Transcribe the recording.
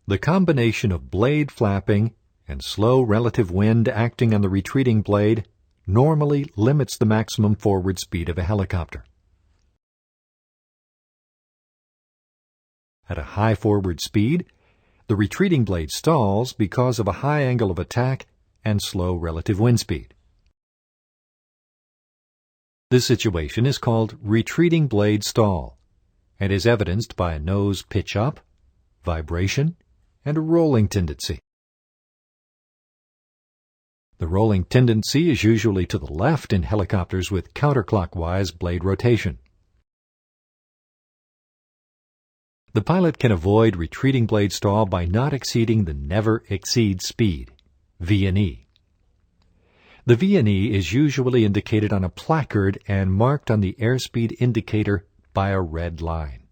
The combination of blade flapping and slow relative wind acting on the retreating blade normally limits the maximum forward speed of a helicopter. At a high forward speed, the retreating blade stalls because of a high angle of attack and slow relative wind speed. This situation is called retreating blade stall and is evidenced by a nose pitch up, vibration, and a rolling tendency. The rolling tendency is usually to the left in helicopters with counterclockwise blade rotation. The pilot can avoid retreating blade stall by not exceeding the never exceed speed, V&E. The V&E is usually indicated on a placard and marked on the airspeed indicator by a red line.